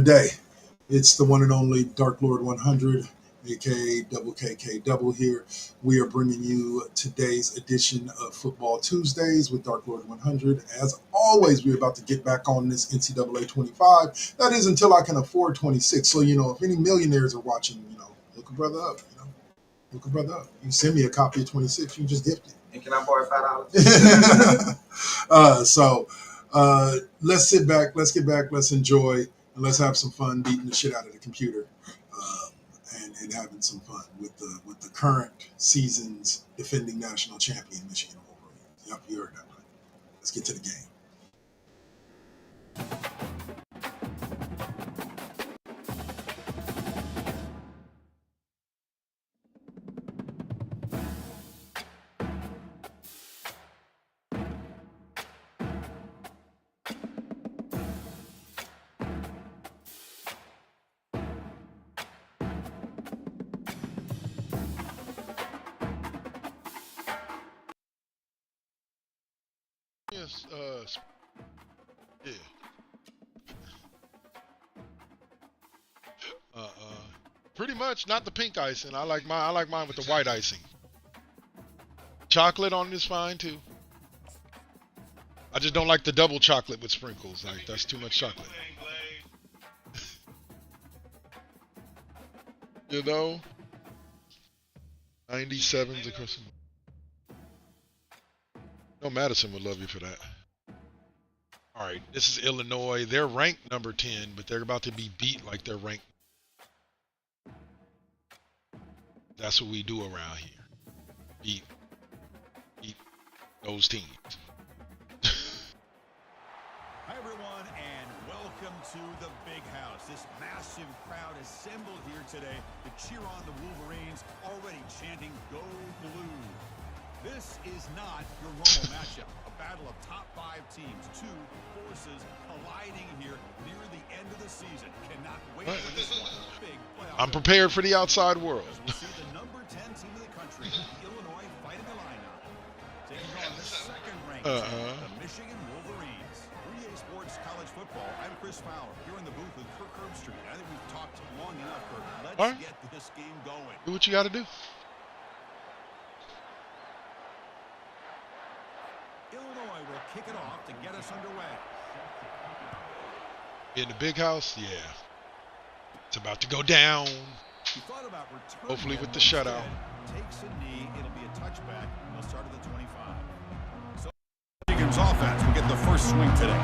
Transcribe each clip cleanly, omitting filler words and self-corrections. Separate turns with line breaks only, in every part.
day. It's the one and only Darklrd100, aka Double KK Double here. We are bringing you today's edition of Football Tuesdays with Darklrd100. As always, we're about to get back on this NCAA 25. That is until I can afford 26. So, if any millionaires are watching, look a brother up, Look a brother up. You send me a copy of 26, you can just gift it.
And can I borrow $5?
Let's sit back, let's get back, let's enjoy, and let's have some fun beating the shit out of the computer, and having some fun with the current season's defending national champion, Michigan Wolverines. Yep, you heard that right. Let's get to the game.
Yes, yeah. Pretty much not the pink icing. I like mine with the white icing. Chocolate on is fine too. I just don't like the double chocolate with sprinkles. Like that's too much chocolate. 97's across the. No, Madison would love you for that. All right, this is Illinois. They're ranked number 10, but they're about to be beat like they're ranked. That's what we do around here. Beat those teams.
Hi, everyone, and welcome to the Big House. This massive crowd assembled here today to cheer on the Wolverines, already chanting "Go Blue." This is not your normal matchup. A battle of top 5 teams, 2 forces colliding here near the end of the season. Cannot wait for this one. Big playoff.
I'm prepared for the outside world.
We'll see the number 10 team in the country, the Illinois Fighting Illini, taking on the second-ranked the Michigan Wolverines. 3A Sports College Football. I'm Chris Fowler here in the booth with Kirk Herbstreit. I think we've talked long enough, Kirk. Let's get this game going.
Do what you got to do.
Illinois will kick it off to get us underway.
In the big house, yeah. It's about to go down.
He thought about
hopefully with the shutout.
Takes a knee, it'll be a touchback. They'll start at the 25. So Michigan's offense will get the first swing today.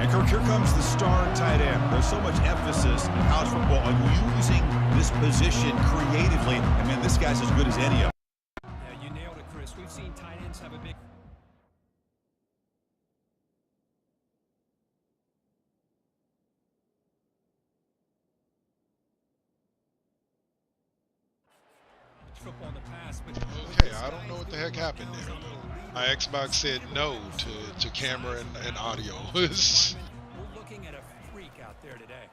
And Kirk, here comes the star tight end. There's so much emphasis in college football on using this position creatively. I mean, this guy's as good as any of them.
Yeah, you nailed it, Chris. We've seen tight ends have a big... football in the past, but
okay, I don't know what the heck happened there. My Xbox said no to camera and audio.
We're looking at a freak out there today.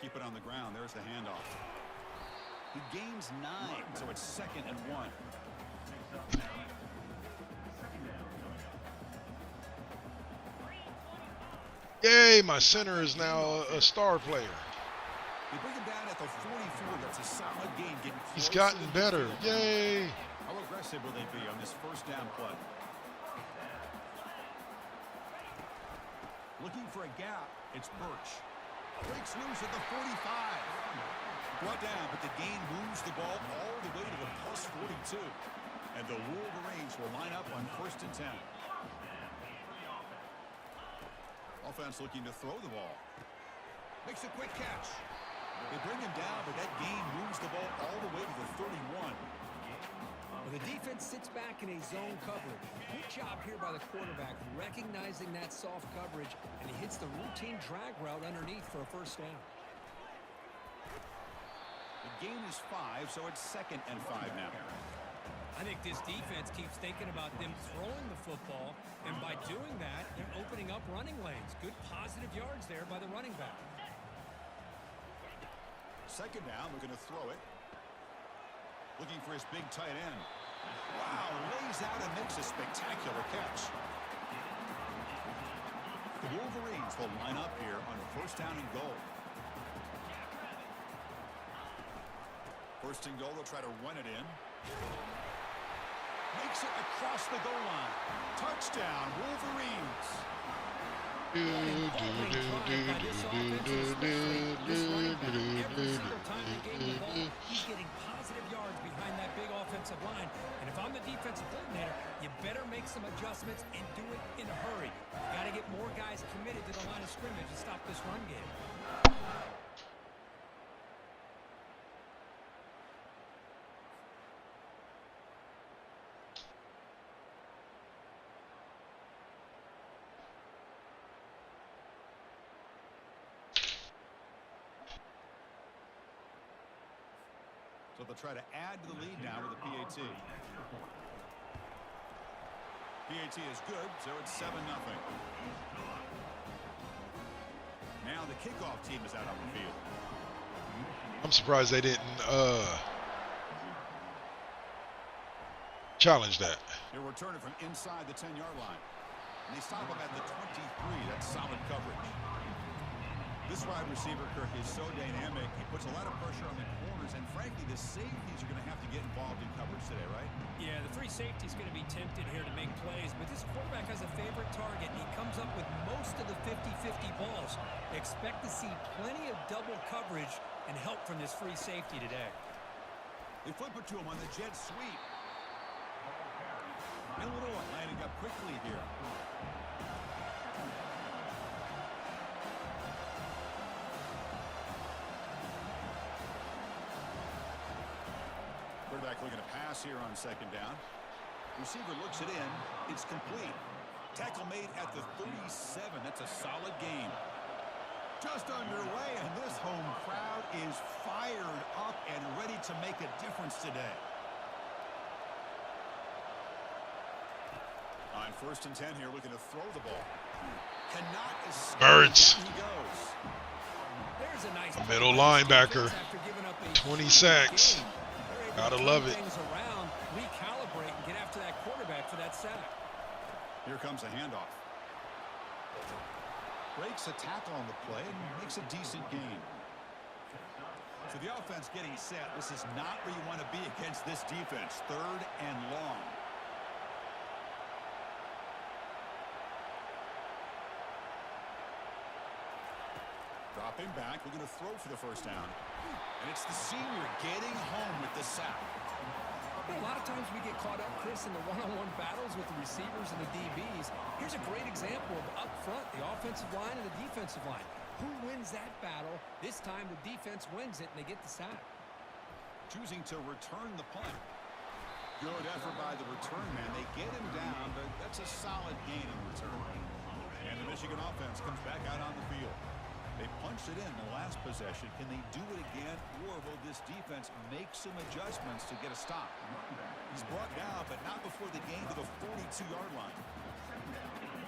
Keep it on the ground. There's the handoff. He gains 9, so it's 2nd and 1.
Yay, my center is now a star player.
They bring him down at the 44. That's a solid game.
He's gotten better. Yay.
How aggressive will they be on this first down play? Looking for a gap. It's Birch. Breaks loose at the 45. Brought down, but the gain moves the ball all the way to the plus 42. And the Wolverines will line up on 1st and 10. Offense looking to throw the ball. Makes a quick catch. They bring him down, but that gain moves the ball all the way to the 31.
Well, the defense sits back in a zone coverage. Good job here by the quarterback, recognizing that soft coverage, and he hits the routine drag route underneath for a first down.
The gain is 5, so it's 2nd and 5 now.
I think this defense keeps thinking about them throwing the football, and by doing that, they're opening up running lanes. Good positive yards there by the running back.
2nd down, we're going to throw it. Looking for his big tight end. Wow, lays out and makes a spectacular catch. The Wolverines will line up here on 1st down and goal. First and goal, they'll try to run it in. Makes it across the goal line. Touchdown, Wolverines.
Every single time they gain the ball, he's getting positive yards behind that big offensive line. And if I'm the defensive coordinator, you better make some adjustments and do it in a hurry. You got to get more guys committed to the line of scrimmage to stop this run game.
So they'll try to add to the lead now with a PAT. PAT is good, so it's 7-0. Now the kickoff team is out on the field.
I'm surprised they didn't challenge that.
They're returning from inside the 10-yard line. And they stop them at the 23. That's solid coverage. This wide receiver, Kirk, is so dynamic. He puts a lot of pressure on the corners, and frankly, the safeties are going to have to get involved in coverage today, right?
Yeah, the free safety is going to be tempted here to make plays, but this quarterback has a favorite target, and he comes up with most of the 50-50 balls. Expect to see plenty of double coverage and help from this free safety today.
They flip it to him on the jet sweep. Illinois lining up quickly here. Quarterback looking to pass here on second down. Receiver looks it in. It's complete. Tackle made at the 37. That's a solid gain. Just underway, and this home crowd is fired up and ready to make a difference today. On 1st and 10 here, looking to throw the ball. Cannot escape.
Birds.
Down he goes.
There's a nice
Middle linebacker. 20 sacks. Gotta love it.
Things around, recalibrate, and get after that quarterback for that sack.
Here comes a handoff. Breaks a tackle on the play and makes a decent gain. So the offense getting set. This is not where you want to be against this defense. 3rd and long. Dropping back, we're going to throw for the first down. And it's the senior getting home with the sack.
A lot of times we get caught up, Chris, in the one-on-one battles with the receivers and the DBs. Here's a great example of up front, the offensive line and the defensive line. Who wins that battle? This time the defense wins it, and they get the sack.
Choosing to return the punt. Good effort by the return man. They get him down, but that's a solid gain in return. And the Michigan offense comes back out on the field. They punched it in the last possession. Can they do it again, or will this defense make some adjustments to get a stop? He's brought down, but not before the gain to the 42-yard line.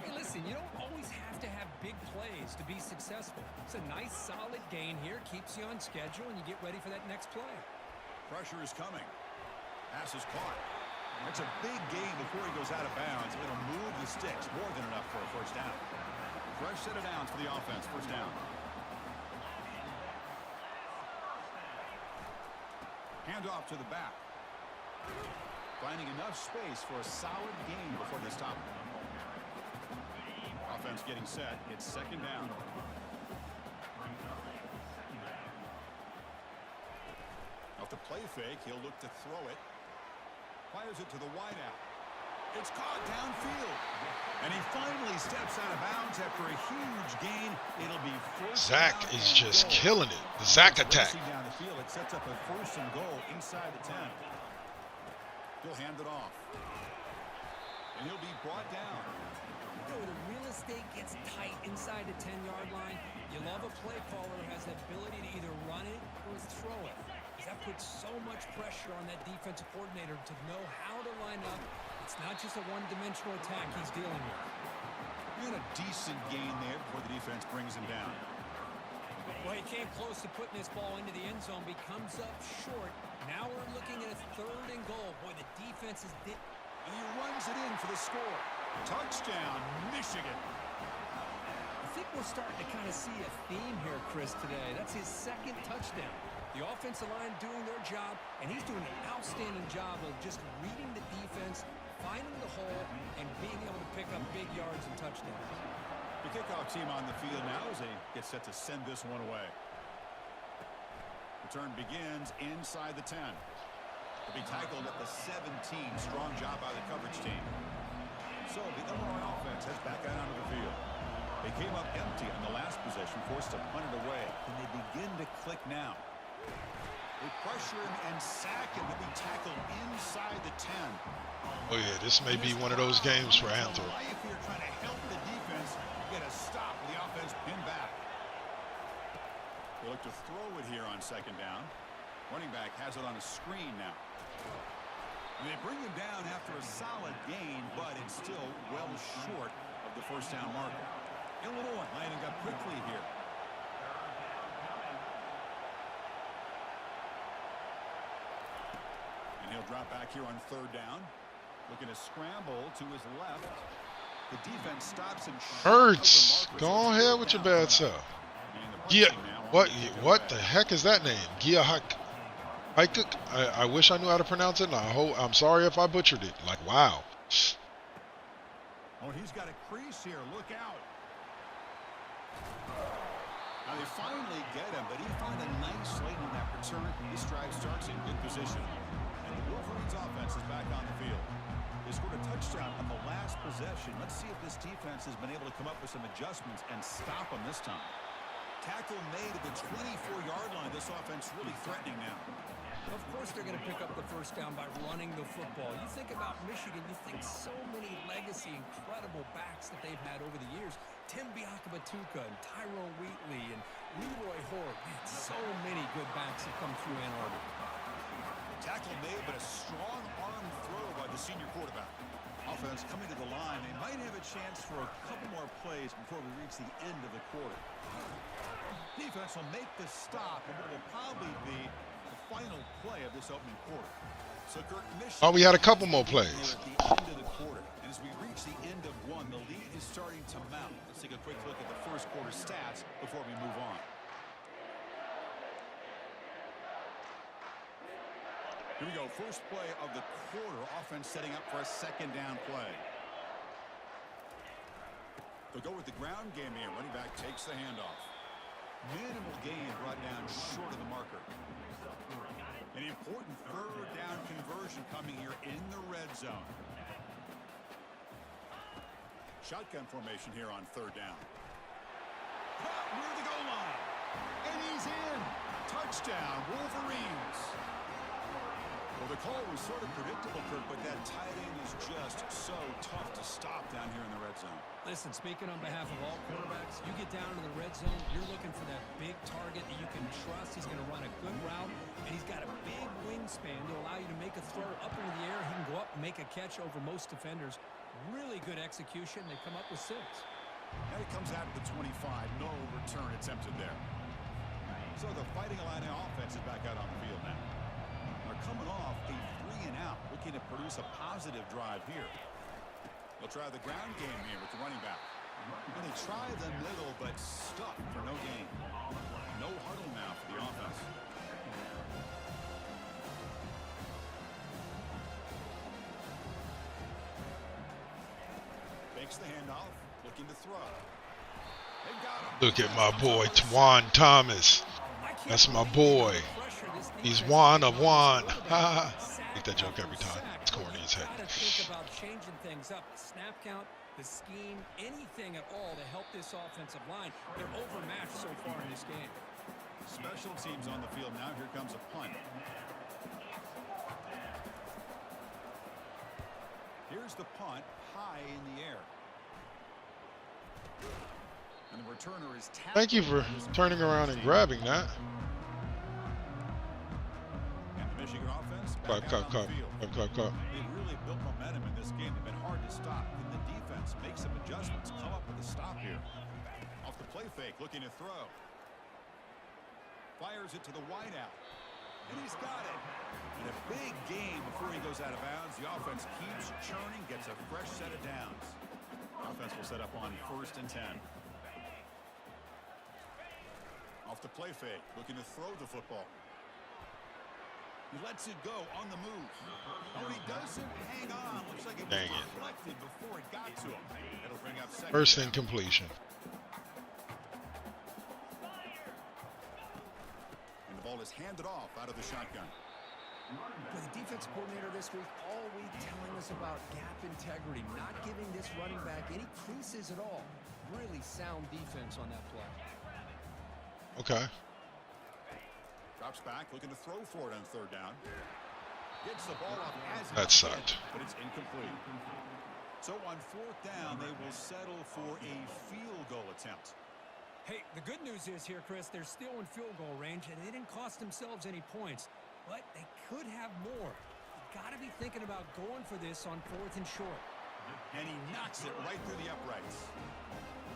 Hey, listen, you don't always have to have big plays to be successful. It's a nice, solid gain here. Keeps you on schedule, and you get ready for that next play.
Pressure is coming. Pass is caught. That's a big gain before he goes out of bounds. It'll move the sticks. More than enough for a first down. Fresh set of downs for the offense. First down. Handoff to the back. Finding enough space for a solid gain before they stop. Offense getting set. It's second down. Off the play fake, he'll look to throw it. Fires it to the wideout. It's caught downfield. And he finally steps out of bounds after a huge gain. It'll be first.
Zach is just killing it. The Zach attack.
Down the field, it sets up a 1st and goal inside the 10. He'll hand it off. And he'll be brought down.
You know, when the real estate gets tight inside the 10-yard line, you love a play caller who has the ability to either run it or throw it. That puts so much pressure on that defensive coordinator to know how to line up. It's not just a one-dimensional attack he's dealing with.
And a decent gain there before the defense brings him down.
Well, he came close to putting this ball into the end zone, but he comes up short. Now we're looking at a 3rd and goal. Boy, the defense is...
And he runs it in for the score. Touchdown, Michigan.
I think we're starting to kind of see a theme here, Chris, today. That's his 2nd touchdown. The offensive line doing their job, and he's doing an outstanding job of just reading the defense, finding the hole, and being able to pick up big yards and touchdowns.
The kickoff team on the field now as they get set to send this one away. Return begins inside the 10. They'll be tackled at the 17. Strong job by the coverage team. So the Illinois offense heads back out onto the field. They came up empty on the last possession, forced to punt it away. And they begin to click now. They pressure him and sack him to be tackled inside the 10.
Oh yeah, this may be one of those games for Anthem.
If you're trying to help the defense get a stop with the offense pinned back. They look to throw it here on second down. Running back has it on a screen now. And they bring him down after a solid gain, but it's still well short of the first down marker. Illinois lining up quickly here. And he'll drop back here on third down. Looking to scramble to his left. The defense stops and
Hurts. Go ahead with your bad self. Yeah. What the heck is that name? Giahak. I wish I knew how to pronounce it. And I'm sorry if I butchered it. Like, wow.
Oh, he's got a crease here. Look out. Now they finally get him, but he found a nice lane on that return. This drive starts in good position. And the Wolverines offense is back on the field. They scored a touchdown on the last possession. Let's see if this defense has been able to come up with some adjustments and stop them this time. Tackle made at the 24-yard line. This offense really threatening now.
Of course they're going to pick up the first down by running the football. You think about Michigan, you think so many legacy, incredible backs that they've had over the years. Tim Biakabatuka and Tyrone Wheatley and Leroy Horde. Man, so many good backs have come through Ann Arbor.
Tackle made, but a strong arm throw by the senior quarterback. Offense coming to the line. They might have a chance for a couple more plays before we reach the end of the quarter. Defense will make the stop, and it will probably be the final play of this opening quarter. So
oh, we had a couple more plays.
At the end of the quarter. And as we reach the end of one, the lead is starting to mount. Let's take a quick look at the first quarter stats before we move on. Here we go. First play of the quarter. Offense setting up for a second down play. They'll go with the ground game here. Running back takes the handoff. Minimal gain brought down short of the marker. An important third down conversion coming here in the red zone. Shotgun formation here on third down. Caught near the goal line. And he's in. Touchdown, Wolverines. Well, the call was sort of predictable, Kirk, but that tight end is just so tough to stop down here in the red zone.
Listen, speaking on behalf of all quarterbacks, you get down to the red zone, you're looking for that big target that you can trust. He's going to run a good route, and he's got a big wingspan to allow you to make a throw up into the air. He can go up and make a catch over most defenders. Really good execution. They come up with 6.
Now he comes out of the 25. No return attempted there. So the Fighting Illini offense is back out on the field now. They're coming off a 3-and-out, looking to produce a positive drive here. They'll try the ground game here with the running back. And they try the middle, but stuck for no gain. No huddle now for the offense. Fakes the handoff, looking to throw. They've got him.
Look at my boy, Twan Thomas. That's my boy. He's one of one. Make that joke every time. It's corny as heck.
Gotta think about changing things up. The snap count, the scheme, anything at all to help this offensive line. They're overmatched so far in this game.
Special teams on the field now. Here comes a punt. Here's the punt, high in the air. And the returner is tapped.
Thank you for turning around and grabbing that.
And the Michigan offense
Clap,
back
clap,
out on
clap,
the field.
clap, clap, clap.
They've really built momentum in this game. They've been hard to stop. Can the defense make some adjustments? Come up with a stop here. Off the play fake, looking to throw. Fires it to the wideout. And he's got it. And a big game before he goes out of bounds. The offense keeps churning, gets a fresh set of downs. Offense will set up on 1st and 10. Off the play fake, looking to throw the football. He lets it go on the move. Oh, he doesn't hang on. Looks like it was deflected before it got to him. That'll bring up second.
First incompletion.
And the ball is handed off out of the shotgun.
With the defense coordinator this week, all week telling us about gap integrity, not giving this running back any creases at all. Really sound defense on that play.
Okay.
Drops back, looking to throw for it on third down. Gets the ball off as
That sucked.
but it's incomplete. So on fourth down, they will settle for a field goal attempt.
Hey, the good news is here, Chris, they're still in field goal range, and they didn't cost themselves any points. But they could have more. You got to be thinking about going for this on fourth and short.
And he knocks it right through the uprights.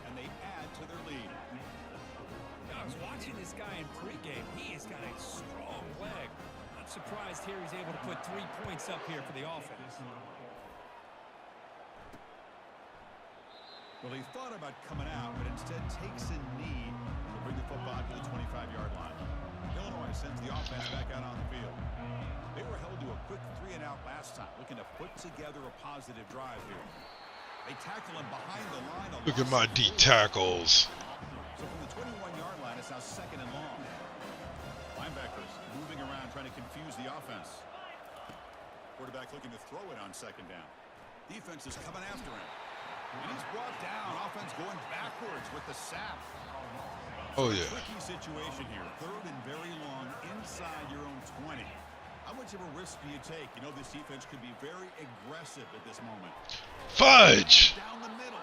And they add to their lead.
I was watching this guy in pregame. He has got a strong leg. Not surprised here he's able to put 3 points up here for the offense.
Well, he thought about coming out, but instead takes a knee to bring the football to the 25-yard line. Illinois sends the offense back out on the field. They were held to a quick 3-and-out last time, looking to put together a positive drive here. They tackle him behind the line.
Look at my D tackles.
So from the 21-yard line, it's now second and long. Linebackers moving around, trying to confuse the offense. Quarterback looking to throw it on second down. Defense is coming after him. And he's brought down. Offense going backwards with the sack.
Oh, yeah.
Tricky situation here. Third and very long inside your own 20. How much of a risk do you take? You know, this defense could be very aggressive at this moment.
Fudge!
Down the middle.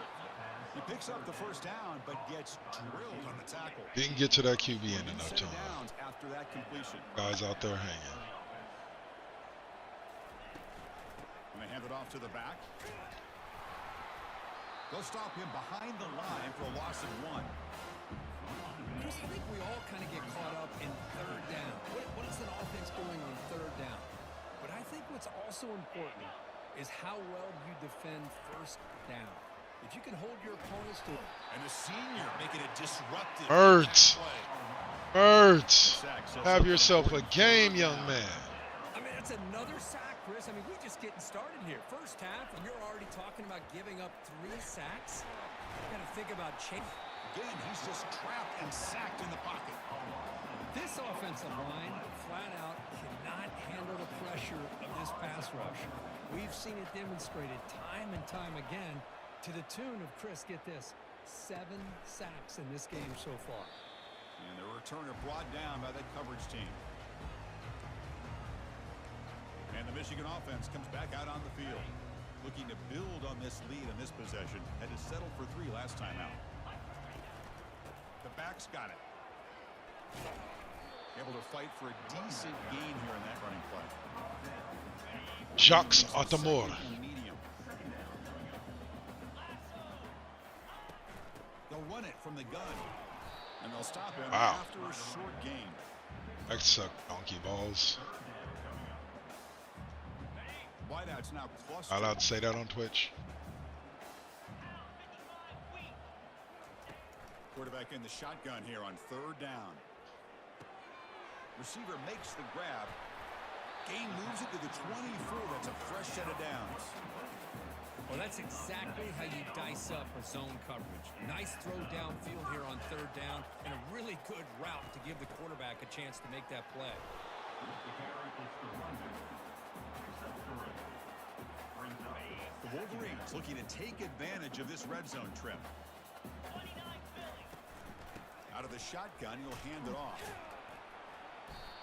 He picks up the first down, but gets drilled on the tackle.
Didn't get to that QB in enough time.
Downs after that completion.
Guys out there hanging.
And they hand it off to the back. They'll stop him behind the line for a loss of 1.
Chris, I think we all kind of get caught up in third down. What is an offense doing on third down? But I think what's also important is how well you defend first down. If you can hold your opponents to it.
And the senior making it disruptive.
Birds. Birds. Have yourself a game, young man.
I mean, that's another sack, Chris. I mean, we're just getting started here. First half, and you're already talking about giving up 3 sacks. You got to think about change.
Again, he's just trapped and sacked in the pocket.
This offensive line, flat out, cannot handle the pressure of this pass rush. We've seen it demonstrated time and time again to the tune of, Chris, get this, 7 sacks in this game so far.
And the returner brought down by that coverage team. And the Michigan offense comes back out on the field, looking to build on this lead in this possession. Had to settle for 3 last time out. The back's got it. Able to fight for a decent gain here in that running play.
Jacques Atamor.
Medium. They'll run it from the gun. And they'll stop him after a short gain.
That sucked, donkey balls.
Wideouts now clustered.
Not allowed to say that on Twitch.
Quarterback in the shotgun here on third down. Receiver makes the grab. Gain moves it to the 24. That's a fresh set of downs.
Well, that's exactly how you dice up a zone coverage. Nice throw downfield here on third down, and a really good route to give the quarterback a chance to make that play.
The Wolverines looking to take advantage of this red zone trip. Out of the shotgun, he'll hand it off.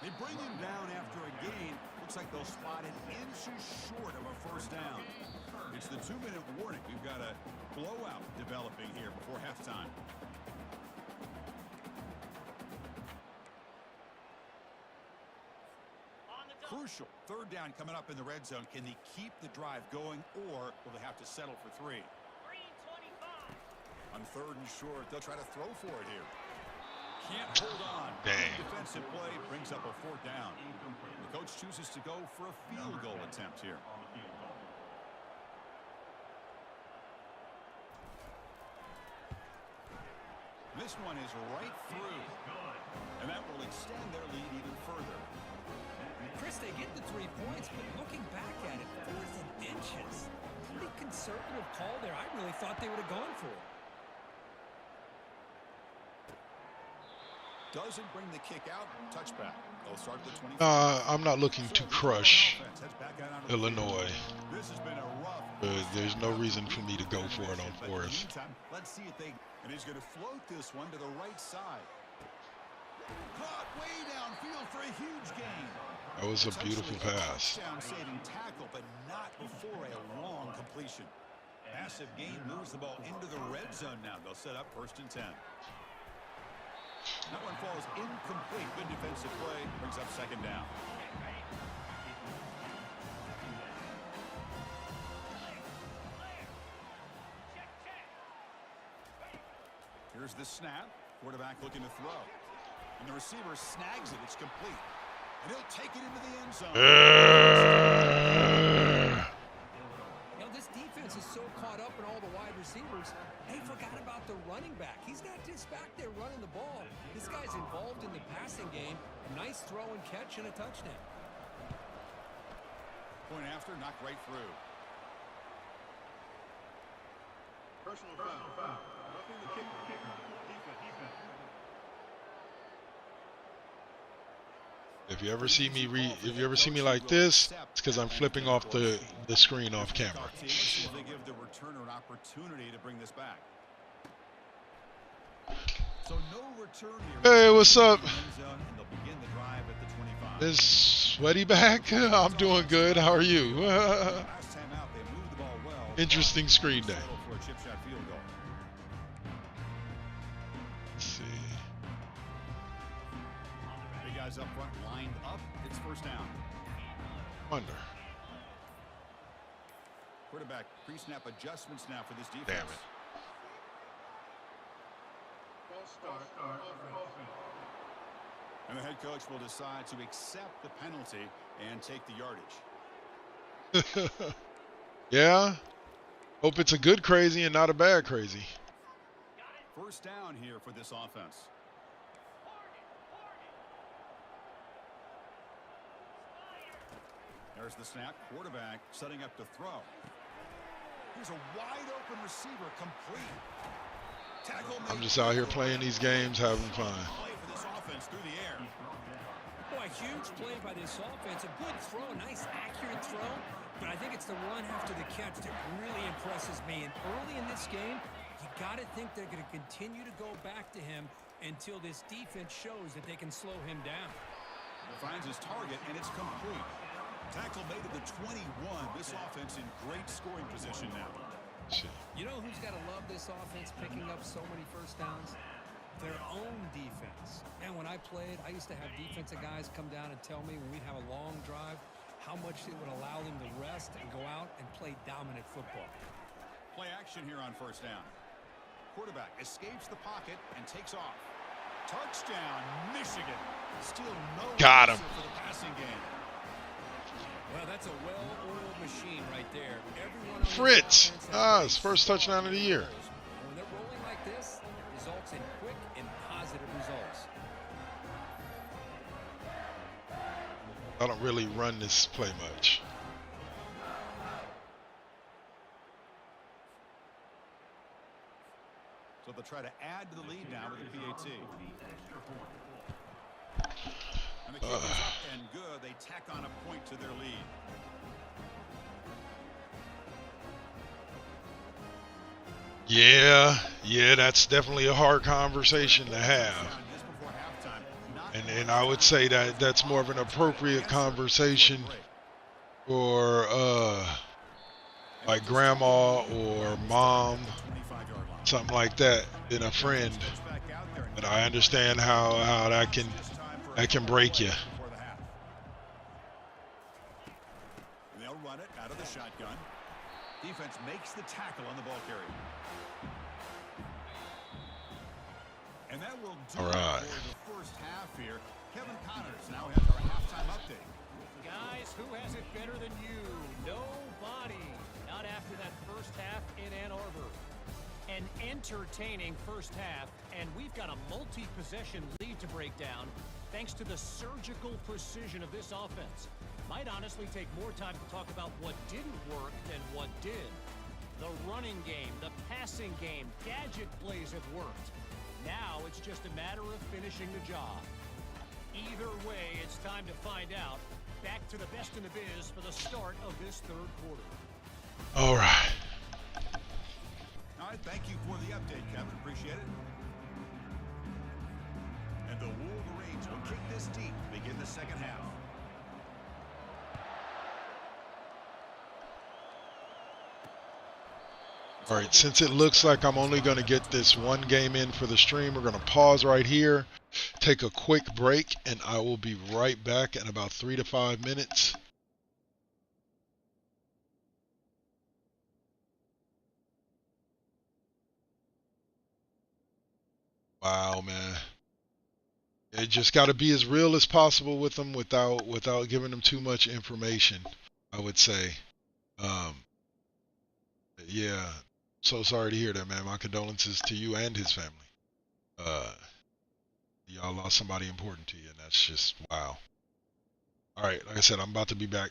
They bring him down after a gain. Looks like they'll spot it inches short of a first down. It's the 2-minute warning. We've got a blowout developing here before halftime. Crucial. Third down coming up in the red zone. Can they keep the drive going, or will they have to settle for 3? On third and short, they'll try to throw for it here. Can't hold on.
Dang.
Defensive play brings up a fourth down. The coach chooses to go for a field goal attempt here. This one is right through. And that will extend their lead even further.
Chris, they get the 3 points, but looking back at it, 4th and inches. Pretty conservative call there. I really thought they would have gone for it.
Doesn't bring the kick out. Touchback. They'll start the 20.
I'm not looking to crush Illinois.
This has been a rough.
There's no reason for me to go for it on 4th.
Let's see if they. And he's going to float this one to the right side. Caught way downfield for a huge gain.
That was a beautiful pass.
Saving tackle, but not before a long completion. Massive gain moves the ball into the red zone now. They'll set up 1st and 10. That one falls incomplete. Good defensive play. Brings up 2nd down. Here's the snap. Quarterback looking to throw. And the receiver snags it. It's complete. And he'll take it into the end zone.
You know, this defense is so caught up in all the wide receivers, they forgot about the running back. He's not just back there running the ball. This guy's involved in the passing game. A nice throw and catch and a touchdown.
Point after, knocked right through. Personal foul. Roughing the kicker. Defense.
If you ever see me like this, it's because I'm flipping off the screen off camera.
They give the returner an opportunity to bring this back. So no return here.
Hey, what's up? Is Sweaty back? I'm doing good. How are you? Interesting screen day. Let's see.
Big guys up front lined up. It's 1st down.
Wonder.
Quarterback pre-snap adjustments now for this defense.
Damn it.
And the head coach will decide to accept the penalty and take the yardage.
Yeah. Hope it's a good crazy and not a bad crazy.
1st down here for this offense. There's the snap. Quarterback setting up to throw. Here's a wide open receiver, complete.
I'm just out here playing these games, having fun.
Play for this offense through the air.
Boy, huge play by this offense. A good throw, nice accurate throw. But I think it's the run after the catch that really impresses me. And early in this game, you got to think they're going to continue to go back to him until this defense shows that they can slow him down.
Finds his target, and it's complete. Tackle made at the 21. This offense in great scoring position now.
You know who's got to love this offense picking up so many 1st downs? Their own defense. And when I played, I used to have defensive guys come down and tell me when we'd have a long drive how much it would allow them to rest and go out and play dominant football.
Play action here on 1st down. Quarterback escapes the pocket and takes off. Touchdown, Michigan. Still no
Got him.
For the passing game.
Well, that's a well-oiled machine right there. Everyone
Fritz. His 1st touchdown of the year.
When they're rolling like this, it results in quick and positive results.
I don't really run this play much.
So they'll try to add to the lead now with the PAT. And the kick is up and good. They tack on a point to their lead.
Yeah, that's definitely a hard conversation to have. And I would say that that's more of an appropriate conversation for like grandma or mom, something like that, than a friend. But I understand how that can break you.
They'll run it out of the shotgun. Defense makes the tackle on the ball carrier. And that will do
All right.
for the 1st half here. Kevin Connors now has our halftime update.
Guys, who has it better than you? Nobody. Not after that 1st half in Ann Arbor. An entertaining 1st half, and we've got a multi-possession lead to break down thanks to the surgical precision of this offense. Might honestly take more time to talk about what didn't work than what did. The running game, the passing game, gadget plays have worked. Now it's just a matter of finishing the job. Either way, it's time to find out. Back to the best in the biz for the start of this third quarter.
All right.
All right, thank you for the update, Kevin. Appreciate it. And the Wolverines will kick this deep to begin the second half.
All right, since it looks like I'm only going to get this one game in for the stream, we're going to pause right here, take a quick break, and I will be right back in about 3 to 5 minutes. Wow, man. It just got to be as real as possible with them without giving them too much information, I would say. Yeah. So sorry to hear that, man. My condolences to you and his family. Y'all lost somebody important to you, and that's just wow. All right, like I said, I'm about to be back.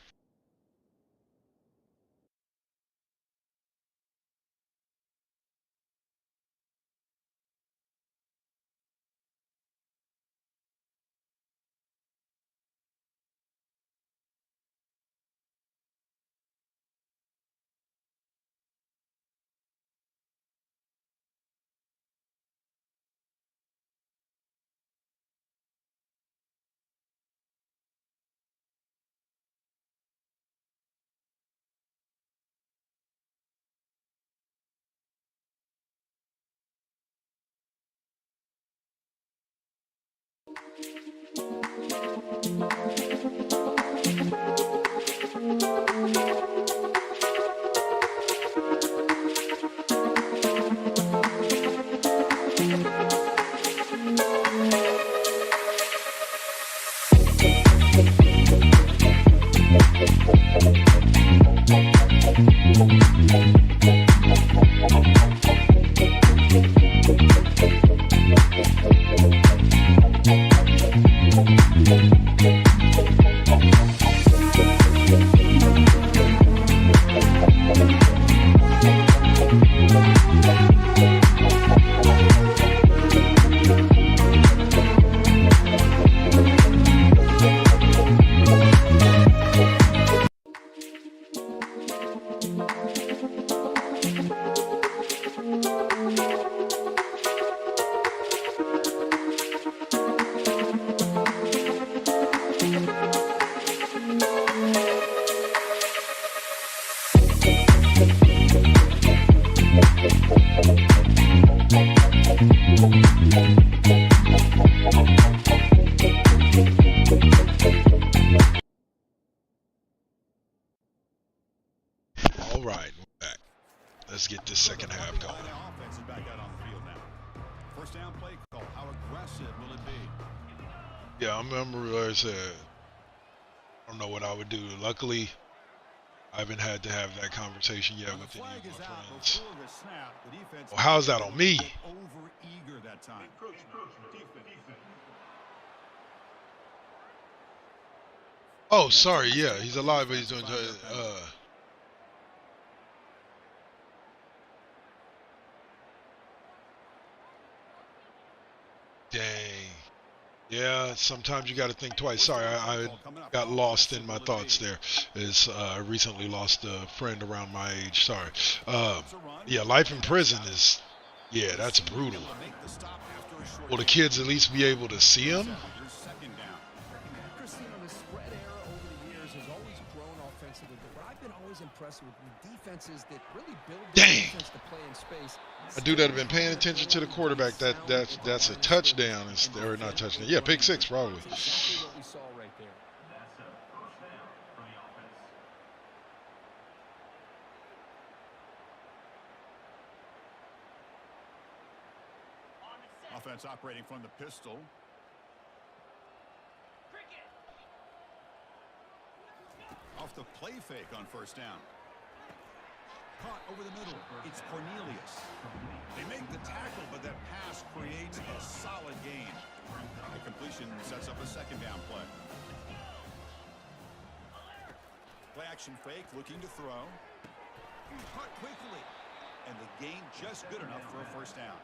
All right, we're back. Let's get this second half going.
Offense is back out on the field now. First down play call. How aggressive will it be?
Yeah, I remember I said, I don't know what I would do. Luckily, I haven't had to have that conversation yet with any of my friends. Well, how's that on me?
Over-eager that time.
Oh, sorry. Yeah, he's alive, but he's doing. Dang. Yeah, sometimes you got to think twice. Sorry, I got lost in my thoughts there. I recently lost a friend around my age. Sorry. Yeah, life in prison is, yeah, that's brutal. Will the kids at least be able to see him?
Defenses that really build
Dang.
defense to play in space.
A dude that have been paying attention to the quarterback. That's a touchdown, or not touchdown. Yeah, pick six probably.
Exactly what we saw right there.
Offense operating from the pistol. Off the play fake on first down. Caught over the middle. It's Cornelius. They make the tackle, but that pass creates a solid gain. The completion sets up a second down play. action fake, looking to throw. Caught quickly. And the gain just good enough for a first down.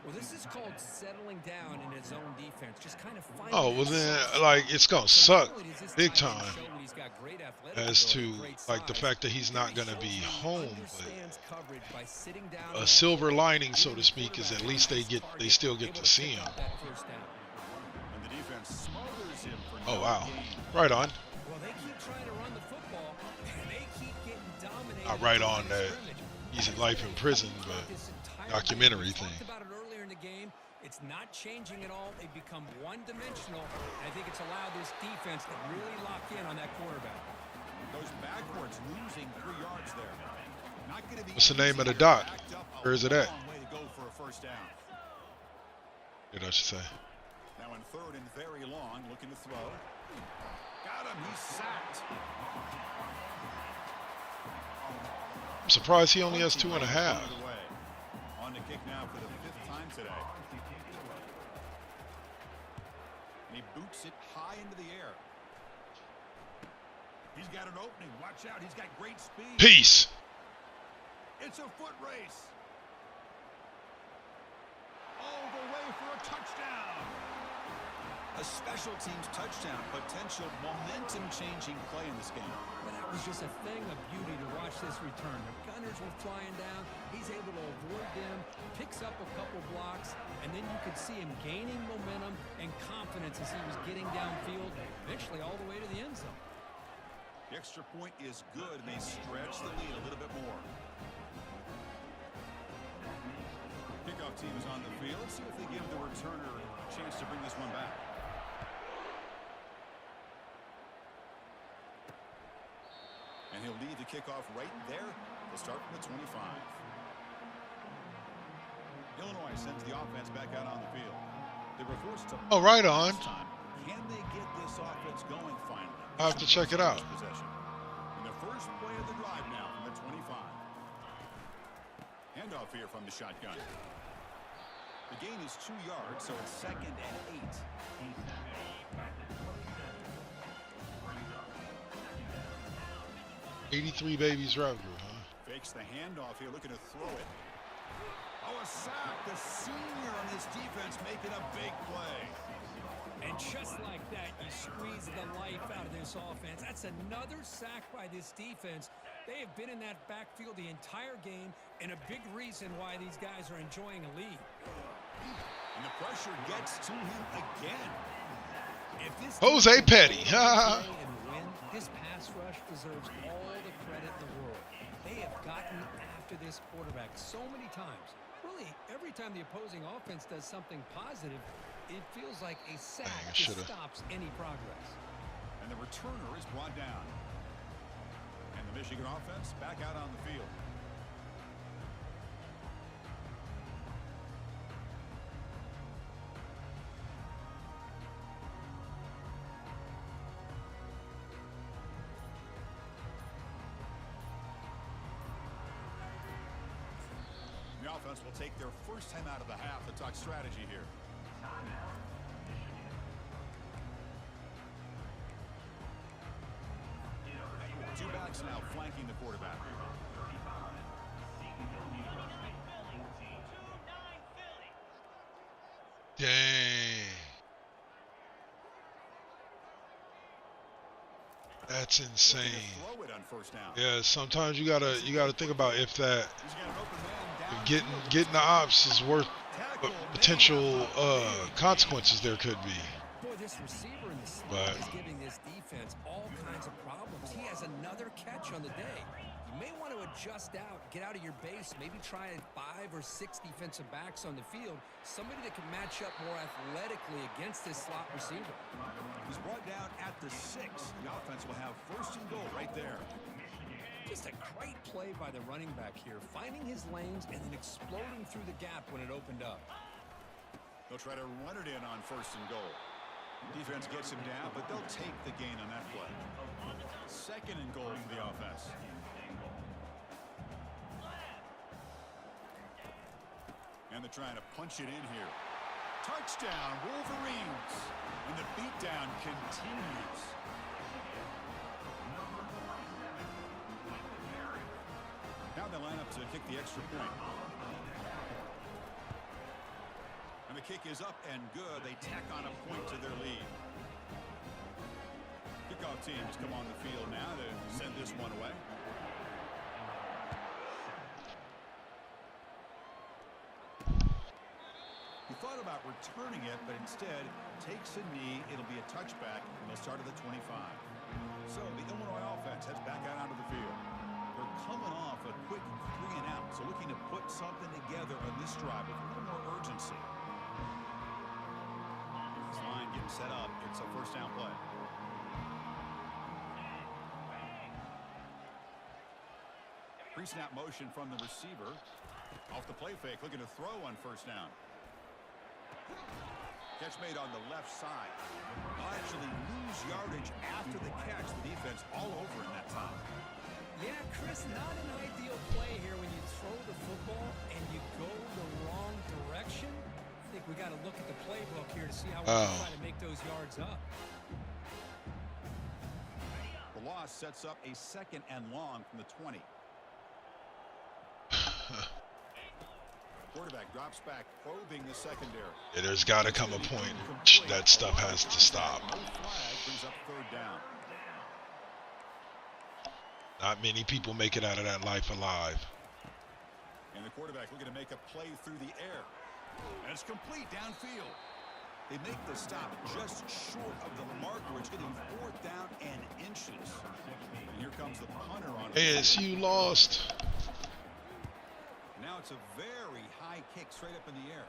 Well, this is called settling down in his own defense. Just kind of finding.
Oh, well then, like, it's going to suck big time as to, like, the fact that he's not going to be home. But a silver lining, so to speak, is at least they still get to see him.
And the defense smothers him for
Oh,
no
wow.
gain.
Right on.
Well, they keep trying to run the football, and they keep getting dominated.
Not right on that he's in life in prison, but documentary thing.
We talked about it earlier in the game. It's not changing at all. They've become one-dimensional. I think it's allowed this defense to really lock in on that quarterback.
Goes backwards, losing 3 yards there. Not going to be.
What's the name of the dot? Where is it at?
Long way to go for a first down.
What I should say.
Now in third and very long, looking to throw. Got him. He's sacked.
I'm surprised he only has 2.5.
On the kick now for the 5th time today. And he boots it high into the air. He's got an opening. Watch out. He's got great speed.
Peace.
It's a foot race. All the way for a touchdown. A special teams touchdown. Potential momentum-changing play in this game.
But that was just a thing of beauty to watch this return. The gunners were flying down. He's able to avoid them, picks up a couple blocks, and then you could see him gaining momentum and confidence as he was getting downfield, eventually all the way to the end zone.
The extra point is good, and they stretch the lead a little bit more. Kickoff team is on the field. See if they give the returner a chance to bring this one back. And he'll lead the kickoff right there. They'll start from the 25. Illinois sends the offense back out on the field. They were forced to.
Oh, right on.
Can they get this offense going finally?
I'll have to check it out.
Possession. And the first play of the drive now from the 25. Handoff here from the shotgun. The gain is 2 yards, so it's 2nd and 8.
83 babies route group, huh?
Fakes the handoff here, looking to throw it. Oh, a sack. The senior on his defense making a big play.
And just like that, you squeeze the life out of this offense. That's another sack by this defense. They have been in that backfield the entire game, and a big reason why these guys are enjoying a lead.
And the pressure gets to him again.
If this
Jose Petty.
and win, this pass rush deserves all the credit in the world. They have gotten after this quarterback so many times. Really, every time the opposing offense does something positive, it feels like a sack just stops any progress.
And the returner is brought down. And the Michigan offense back out on the field. The offense will take their first time out of the half to talk strategy here. Two backs now flanking the quarterback.
Dang. That's insane.
Throw it on first down.
Yeah, sometimes you gotta think about if that
He's got an open man
if
down.
getting the ops is worth what potential consequences there could be.
Boy, this receiver in the slot
But-
is giving this defense all kinds of problems. He has another catch on the day. You may want to adjust out, get out of your base, maybe try 5 or 6 defensive backs on the field, somebody that can match up more athletically against this slot receiver.
He's brought down at the 6. The offense will have first and goal right there.
Just a great play by the running back here, finding his lanes and then exploding through the gap when it opened up.
They'll try to run it in on first and goal. Defense gets him down, but they'll take the gain on that play. 2nd and goal for the offense. And they're trying to punch it in here. Touchdown, Wolverines. And the beatdown continues. to kick the extra point. And the kick is up and good. They tack on a point to their lead. Kickoff team has come on the field now to send this one away. He thought about returning it, but instead takes a knee. It'll be a touchback, and they'll start at the 25. So the Illinois offense heads back out onto the field. They're coming off a quick 3 and out, so looking to put something together on this drive with a little more urgency. This line getting set up. It's a first down play. Pre-snap motion from the receiver. Off the play fake, looking to throw on first down. Catch made on the left side. They'll actually lose yardage after the catch. The defense all over in that time.
Yeah, Chris, not an ideal play here when you throw the football and you go the wrong direction. I think we got to look at the playbook here to see how we can try to make those yards up.
The loss sets up a 2nd and long from the 20. Quarterback drops back, probing the secondary.
Yeah, there's got to come a point that stuff has to stop.
Brings up 3rd down.
Not many people make it out of that life alive.
And the quarterback looking to make a play through the air. And it's complete downfield. They make the stop just short of the marker. It's getting 4th down and inches. And here comes the punter on.
ASU lost.
Now it's a very high kick straight up in the air.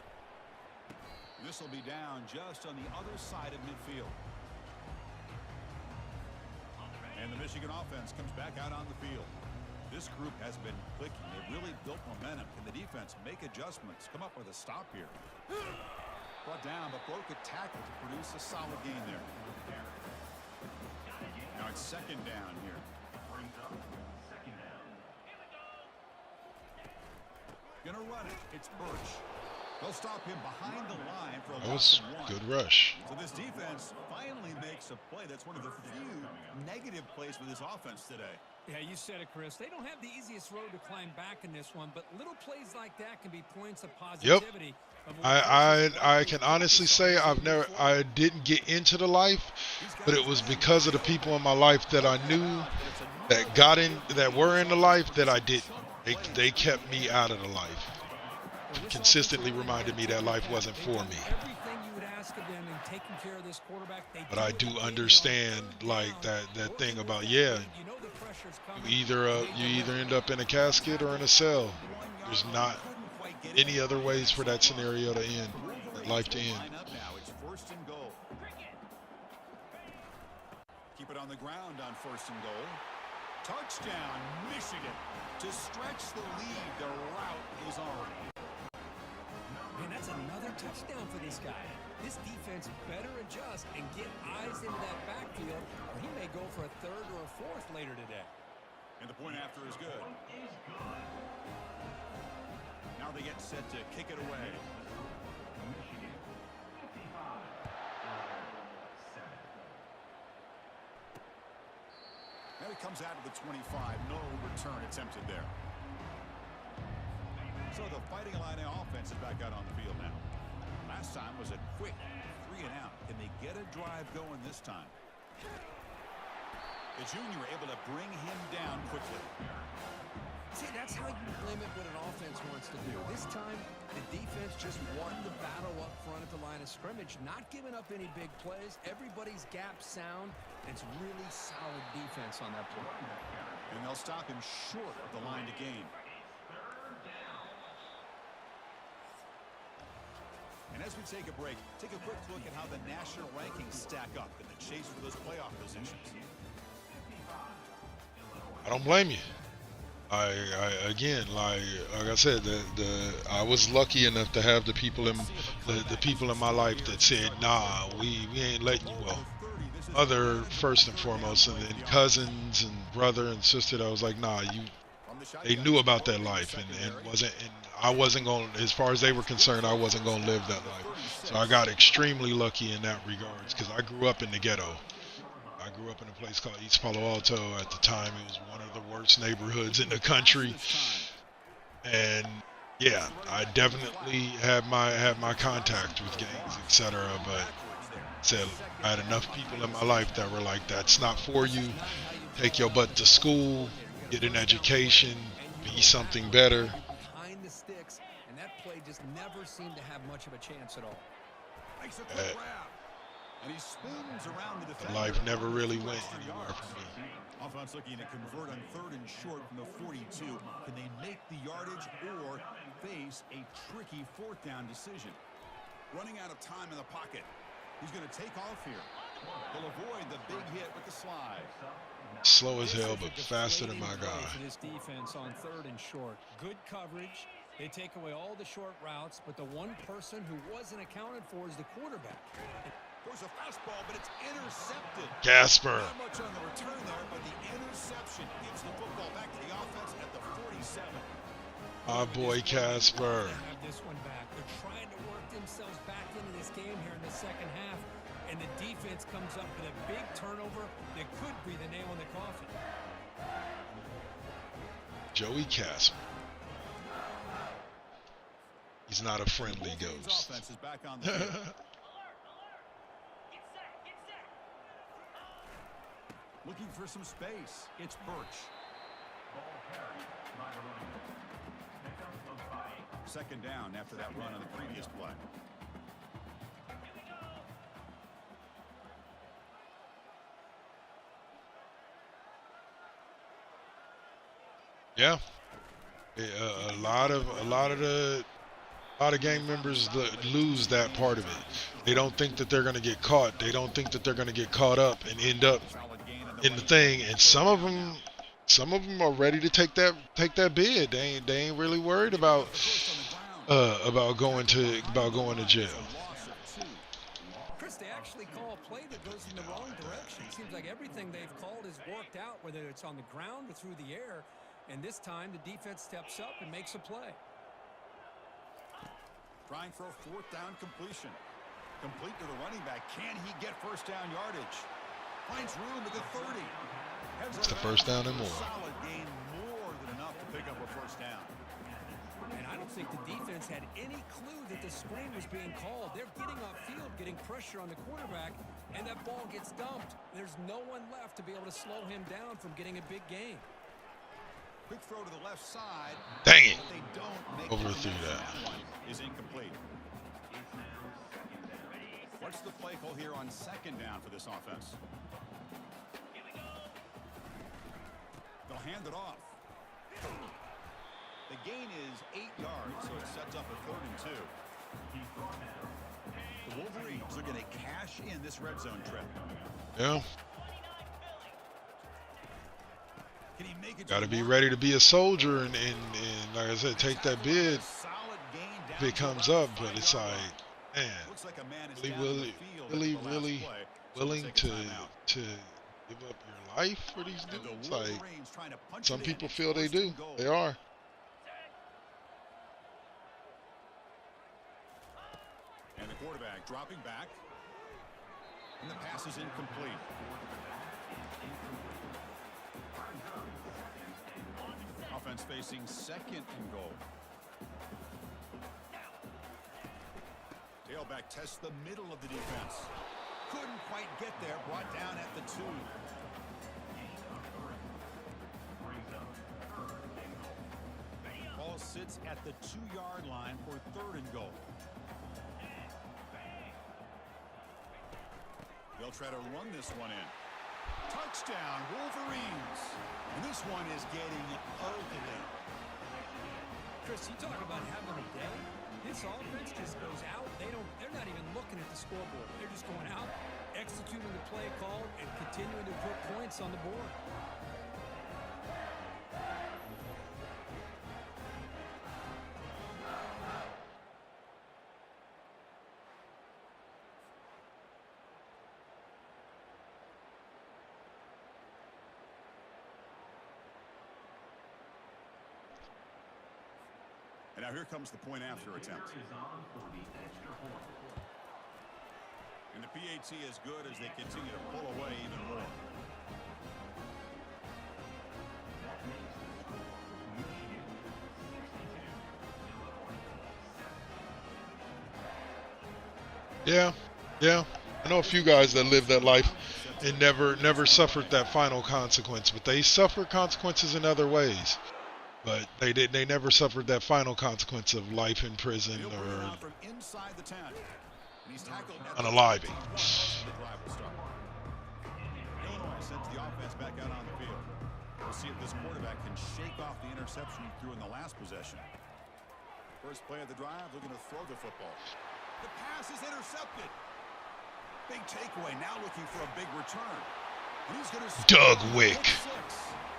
This will be down just on the other side of midfield. And the Michigan offense comes back out on the field. This group has been clicking. They've really built momentum. Can the defense make adjustments? Come up with a stop here. Brought down, but broke a tackle to produce a solid gain there. Now it's 2nd down here. Gonna run it. It's Birch. They'll stop him behind the line for a loss of 1.
Good rush.
So this defense finally makes a play. That's one of the few negative plays for this offense today.
Yeah, you said it, Chris. They don't have the easiest road to climb back in this one, but little plays like that can be points of positivity.
Yep. I can honestly say I didn't get into the life, but it was because of the people in my life that I knew that were in the life that I didn't. They kept me out of the life. Consistently reminded me that life wasn't for me. But I do understand like that thing about you either end up in a casket or in a cell. There's not any other ways for that scenario to end, that life to end.
It's 1st and goal. Keep it on the ground on 1st and goal. Touchdown, Michigan. To stretch the lead, the route is on.
Man, that's another touchdown for this guy. This defense better adjust and get eyes into that backfield, or he may go for a 3rd or a 4th later today.
And the point after is good. Now they get set to kick it away. And it comes out of the 25. No return attempted there. So the Fighting Illini offense is back out on the field now. Last time was a quick 3 and out. Can they get a drive going this time? The junior able to bring him down quickly.
See, that's how you limit what an offense wants to do. This time, the defense just won the battle up front at the line of scrimmage, not giving up any big plays. Everybody's gap sound. It's really solid defense on that play.
And they'll stop him short of the line to gain. And as we take a break, take a quick look at how the national rankings stack up in the chase for those playoff positions.
I don't blame you. Again, like I said, I was lucky enough to have the people in my life that said, nah, we ain't letting you. Well, other first and foremost, and then cousins and brother and sister that was like, nah, they knew about that life and I wasn't going, as far as they were concerned, I wasn't going to live that life. So I got extremely lucky in that regards because I grew up in the ghetto. I grew up in a place called East Palo Alto. At the time, it was one of the worst neighborhoods in the country. And yeah, I definitely had my contact with gangs, etc. But said I had enough people in my life that were like, "That's not for you. Take your butt to school, get an education, be something better."
Behind the sticks, and that play just never seemed to have much of a chance at all.
Makes a quick grab. And he spins around the defender.
Life never really went anywhere for me.
Offense looking to convert on 3rd and short from the 42. Can they make the yardage or face a tricky 4th down decision? Running out of time in the pocket. He's going to take off here. He'll avoid the big hit with the slide.
Slow as hell, but faster than my guy.
This defense on 3rd and short. Good coverage. They take away all the short routes, but the one person who wasn't accounted for is the quarterback.
There's a fastball, but it's intercepted.
Gasper.
Not much on the return there, but the interception gives the football back to the offense at the 47.
My boy Casper.
Have this one back. They're trying to work themselves back into this game here in the second half, and the defense comes up with a big turnover that could be the nail in the coffin.
Joey Casper. He's not a friendly ghost.
Offense is back on the field. Looking for some space. It's Birch. 2nd down after that run on the previous play.
Yeah. A lot of gang members lose that part of it. They don't think that they're going to get caught. They don't think that they're going to get caught up and end up in the thing. And some of them are ready to take that bid. They ain't really worried about going to jail.
Chris, they actually call a play that goes in the wrong direction. Seems like everything they've called has worked out, whether it's on the ground or through the air. And this time the defense steps up and makes a play.
Trying for a 4th down completion. Complete to the running back. Can he get 1st down yardage? Finds room at the 30.
It's the 1st down and more.
Solid gain, more than enough to pick up a 1st down.
And I don't think the defense had any clue that the screen was being called. They're getting upfield, getting pressure on the quarterback, and that ball gets dumped. There's no one left to be able to slow him down from getting a big gain.
Quick throw to the left side.
Dang it.
They don't make
Overthrew that.
One is incomplete. What's the play call here on 2nd down for this offense? They'll hand it off. The gain is 8 yards, so it sets up a 3rd and 2. The Wolverines are going to cash in this red zone trip.
Yeah.
Can he make it?
Got to be ready to be a soldier and like I said, take that bid if it comes up. But it's like, man, really willing to give up your life for these dudes? Like, some people feel they do. They are.
And the quarterback dropping back. And the pass is incomplete. Offense facing 2nd and goal. Tailback tests the middle of the defense. Couldn't quite get there. Brought down at the 2. Ball sits at the 2-yard line for 3rd and goal. They'll try to run this one in. Touchdown, Wolverines. And this one is getting ugly.
Chris, you talk about having a day. This offense just goes out. They're not even looking at the scoreboard. They're just going out, executing the play call, and continuing to put points on the board.
And now here comes the point after attempt. And the PAT is good as they continue to pull away even more.
Yeah, yeah. I know a few guys that lived that life and never suffered that final consequence, but they suffered consequences in other ways. But they never suffered that final consequence of life in prison or
From inside the 10. And he's tackled at the
unaliving.
21. That's where the drive will start. Illinois sends the offense back out on the field. We'll see if this quarterback can shake off the interception he threw in the last possession. First play of the drive, looking to throw the football. The pass is intercepted. Big takeaway, now looking for a big return. And he's going to
Doug Wick.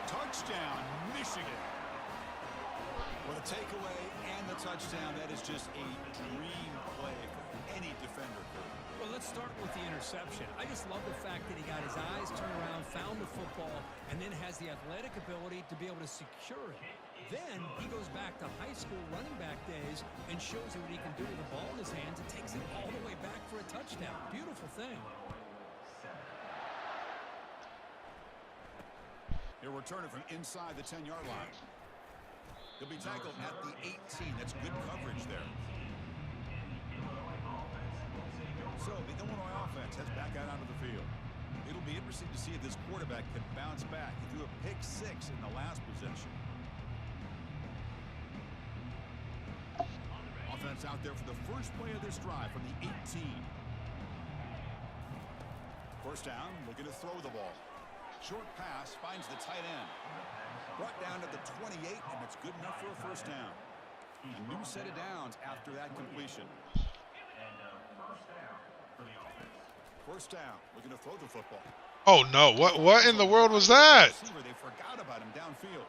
Touchdown, Michigan. With a takeaway and the touchdown, that is just a dream play for any defender.
Well, let's start with the interception. I just love the fact that he got his eyes turned around, found the football, and then has the athletic ability to be able to secure it. Then he goes back to high school running back days and shows you what he can do with the ball in his hands and takes it all the way back for a touchdown. Beautiful thing.
He'll return it from inside the 10-yard line. He'll be tackled at the 18. That's good coverage there. So the Illinois offense heads back out onto the field. It'll be interesting to see if this quarterback can bounce back. He threw a pick 6 in the last possession. Offense out there for the first play of this drive from the 18. First down, looking to throw the ball. Short pass finds the tight end. Brought down to the 28, and it's good enough for a first down. A new set of downs after that completion. First down, looking to throw the football.
Oh no! What in the world was that?
They forgot about him downfield.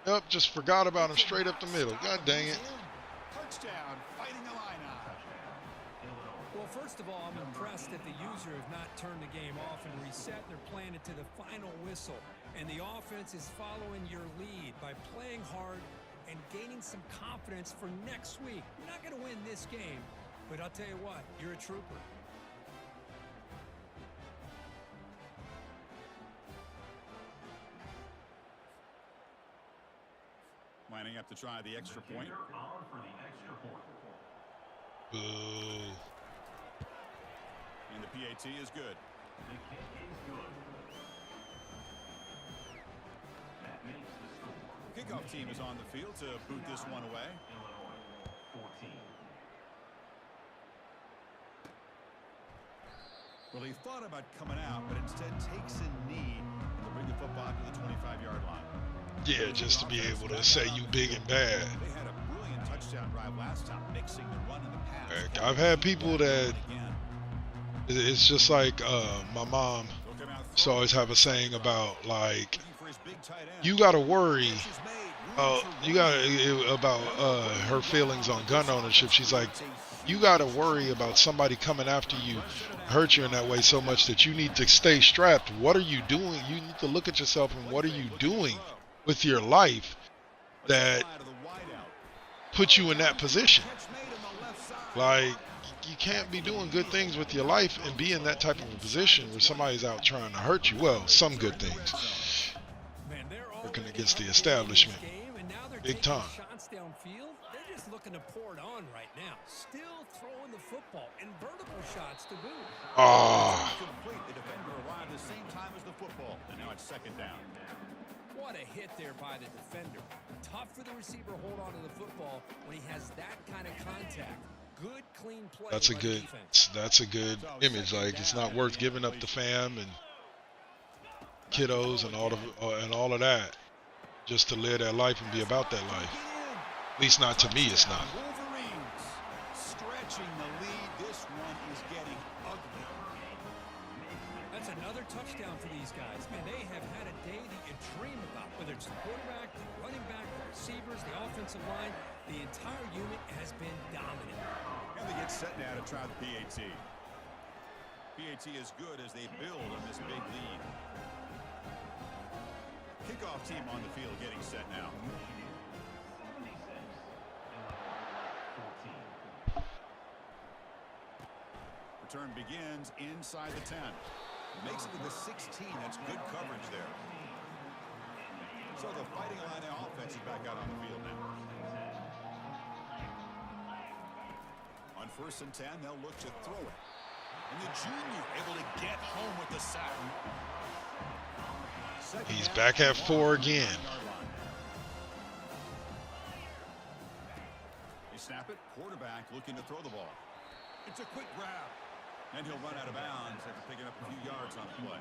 Yep, just forgot about him straight up the middle. God dang it!
Touchdown, fighting Illini.
Well, first of all, I'm impressed that the user have not turned the game off and reset. They're playing it to the final whistle. And the offense is following your lead by playing hard and gaining some confidence for next week. You're not going to win this game, but I'll tell you what, you're a trooper.
Lining up to try the extra point.
Boo.
And the PAT is good. Kickoff team is on the field to boot this one away. Well, he thought about coming out, but instead takes a knee and will bring the football to the 25-yard line.
Yeah, just to be able to say you big and bad.
They had a brilliant touchdown drive last time, mixing the run and the pass.
I've had people that it's just like my mom used to always have a saying about like you got to worry about her feelings on gun ownership. She's like, you got to worry about somebody coming after you, hurt you in that way so much that you need to stay strapped. What are you doing? You need to look at yourself and what are you doing with your life that put you in that position? Like, you can't be doing good things with your life and be in that type of a position where somebody's out trying to hurt you. Well, some good things. Working against the establishment. Big time.
Shots downfield, they're just looking to pour it on right now. Still throwing the football and vertical shots to boot.
Ah.
The defender arrived the same time as the football, and now it's second down.
What a hit there by the defender. Tough for the receiver to hold on to the football when he has that kind of contact. Good, clean play.
That's a good image. Like, it's not worth giving up the fam and kiddos and all of that just to live that life and be about that life. At least not to me, it's not.
Wolverines stretching the lead. This one is getting ugly.
That's another touchdown for these guys. Man, they have had a day that you dream about. Whether it's the quarterback, the running back, the receivers, the offensive line, the entire unit has been dominant.
And they get set now to try the PAT. PAT is good as they build on this big lead. Kickoff team on the field getting set now. Return begins inside the 10. Makes it to the 16. That's good coverage there. So the Fighting Illini offense is back out on the field now. On first and 10, they'll look to throw it. And the junior able to get home with the sack.
He's back at 4 again.
They snap it. Quarterback looking to throw the ball. It's a quick grab. And he'll run out of bounds after picking up a few yards on the play.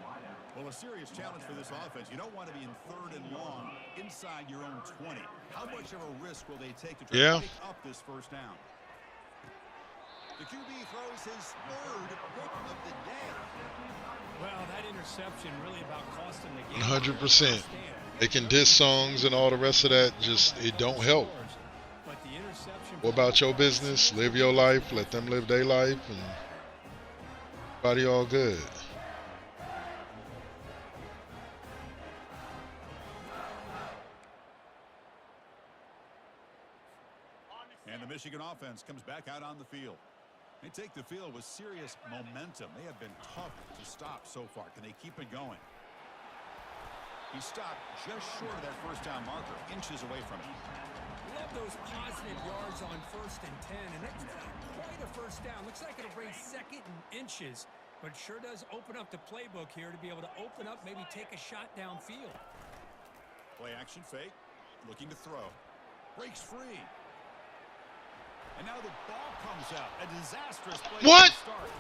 Well, a serious challenge for this offense. You don't want to be in 3rd and long inside your own 20. How much of a risk will they take to try to pick up this first down? The QB throws his 3rd pick of the day.
Well, that interception really about cost him the game.
100%. They can diss songs and all the rest of that. Just, it don't help. What about your business? Live your life. Let them live their life. And everybody all good.
And the Michigan offense comes back out on the field. They take the field with serious momentum. They have been tough to stop so far. Can they keep it going? He stopped just short of that first down marker, inches away from it.
Love those positive yards on 1st and 10, and that's not quite a first down. Looks like it'll bring 2nd and inches, but sure does open up the playbook here to be able to open up, maybe take a shot downfield.
Play action fake, looking to throw. Breaks free. And now the ball comes out. A disastrous play.
What?
Start.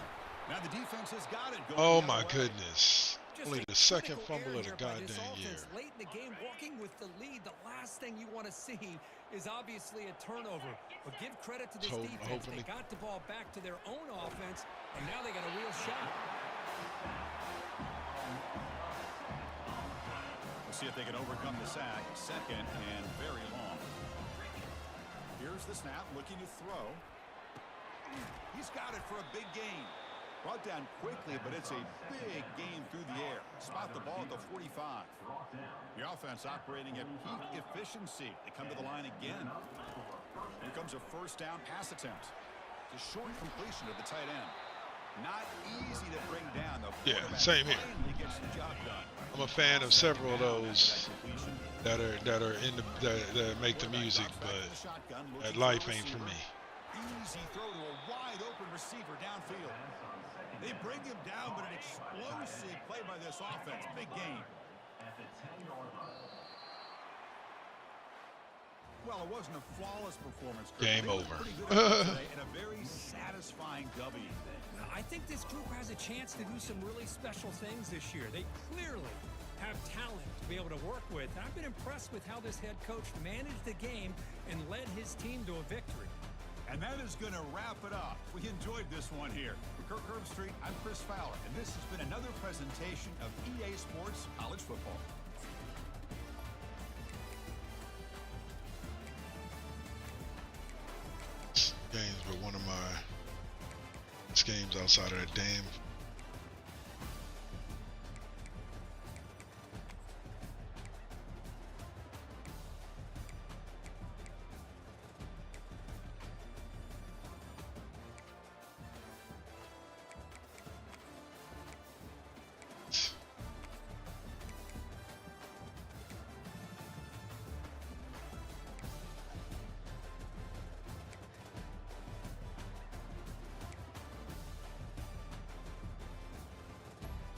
Now the defense has got it.
Oh my goodness. Only the 2nd fumble of the goddamn year.
Late in the game, walking with the lead, the last thing you want to see is obviously a turnover. But give credit to this defense. They got the ball back to their own offense, and now they got a real shot.
We'll see if they can overcome the sack. 2nd and very long. Here's the snap, looking to throw. He's got it for a big gain. Brought down quickly, but it's a big gain through the air. Spot the ball at the 45. The offense operating at peak efficiency. They come to the line again. Here comes a first down pass attempt. It's a short completion of the tight end. Not easy to bring down.
Yeah, same here.
Gets the job done.
I'm a fan of several of those that are in the that make the music, but that life ain't for me.
Easy throw to a wide open receiver downfield. They bring him down, but an explosive play by this offense. Big game. Well, it wasn't a flawless performance.
Game over.
And a very satisfying W.
I think this group has a chance to do some really special things this year. They clearly have talent to be able to work with. I've been impressed with how this head coach managed the game and led his team to a victory.
And that is going to wrap it up. We enjoyed this one here. For Kirk Herbstreit, I'm Chris Fowler, and this has been another presentation of EA Sports College Football.
Games, but one of my games outside of that damn.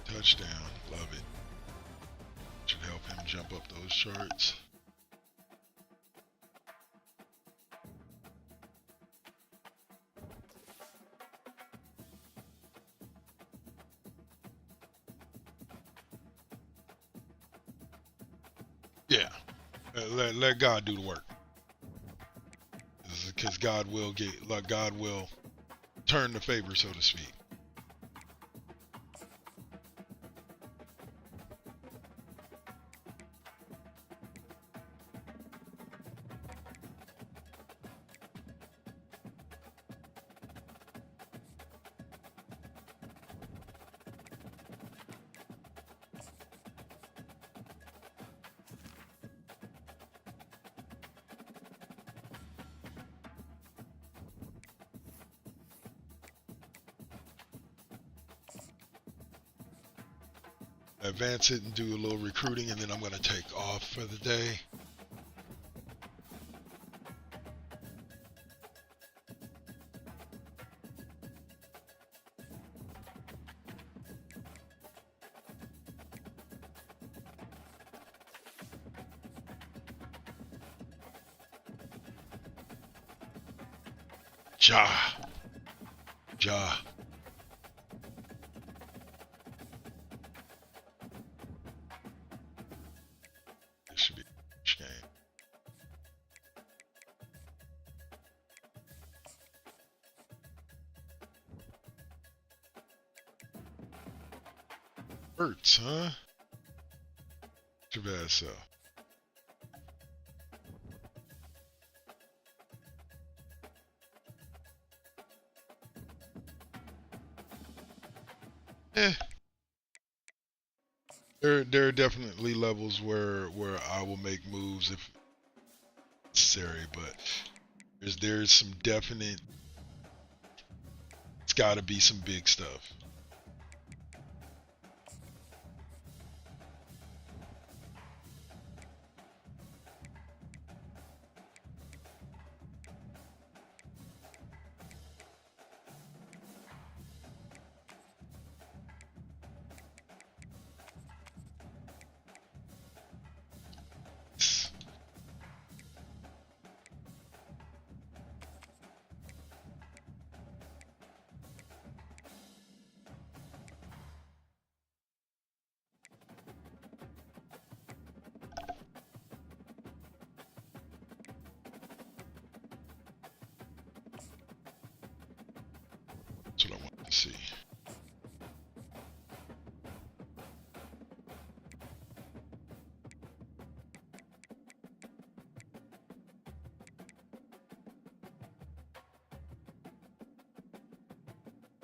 Touchdown, love it. Should help him jump up those charts. Yeah, let God do the work. Because God will turn the favor, so to speak. Advance it and do a little recruiting, and then I'm going to take off for the day. Ja. This should be a game. Hurts, huh? Too bad so. There are definitely levels where I will make moves if necessary, but there's some definite. It's got to be some big stuff. That's what I wanted to see.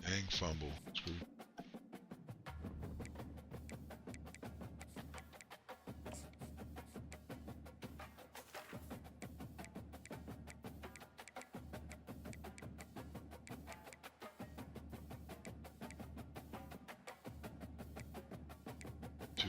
Dang fumble. Screw. Two.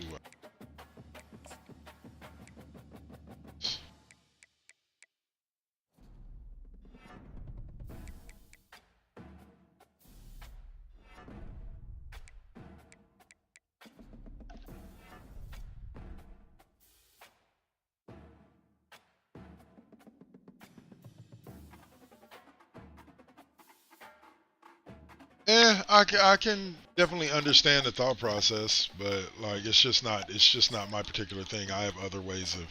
I can definitely understand the thought process, but like it's just not my particular thing. I have other ways of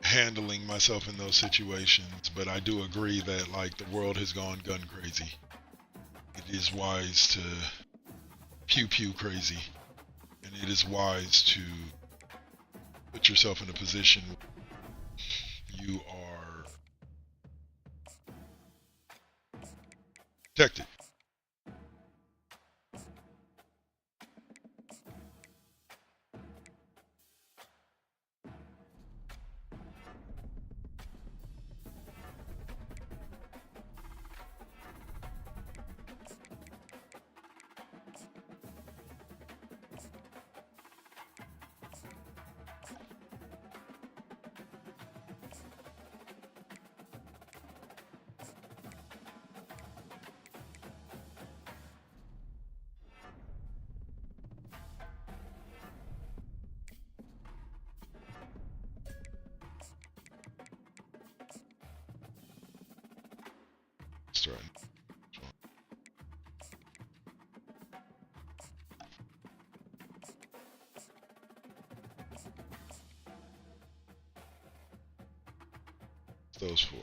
handling myself in those situations, but I do agree that like the world has gone gun crazy. It is wise to pew pew crazy, and it is wise to put yourself in a position where you are protected. Start. Those four.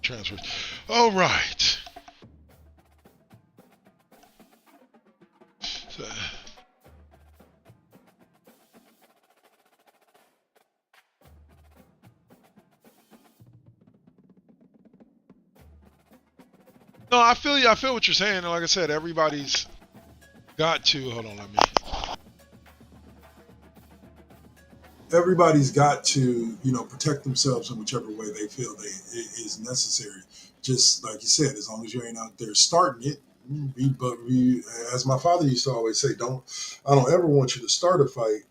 Transfers. All right. So, no, I feel you. I feel what you're saying. Like I said, everybody's got to. Hold on, let me.
Everybody's got to, protect themselves in whichever way they feel is necessary. Just like you said, as long as you ain't out there starting it. But as my father used to always say, I don't ever want you to start a fight,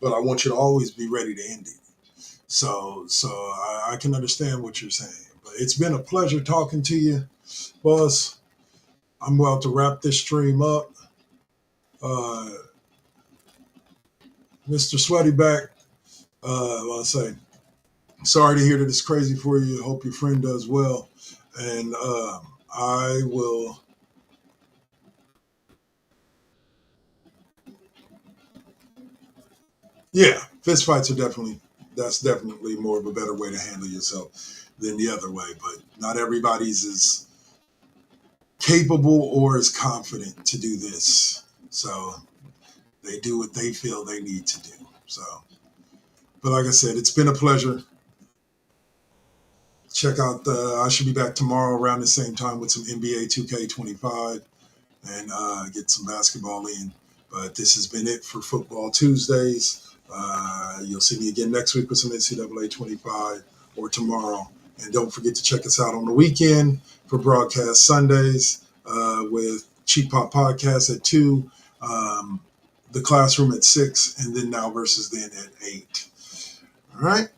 but I want you to always be ready to end it. So I can understand what you're saying. But it's been a pleasure talking to you, boss. I'm about to wrap this stream up. Uh, Mr. Sweatyback, I'll say, sorry to hear that it's crazy for you. Hope your friend does well. And I will. Yeah, fist fights are that's definitely more of a better way to handle yourself than the other way. But not everybody's as capable or as confident to do this. So they do what they feel they need to do. So, but like I said, it's been a pleasure. Check out I should be back tomorrow around the same time with some NBA 2K25 and get some basketball in. But this has been it for Football Tuesdays. You'll see me again next week with some NCAA 25 or tomorrow. And don't forget to check us out on the weekend for Broadcast Sundays with Cheap Pop Podcast at 2, The Classroom at 6, and then Now Versus Then at 8. All right?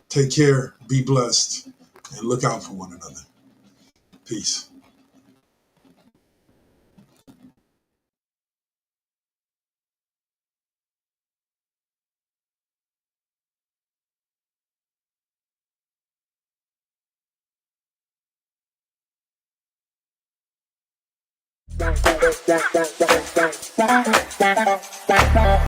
Take care, be blessed, and look out for one another. Peace.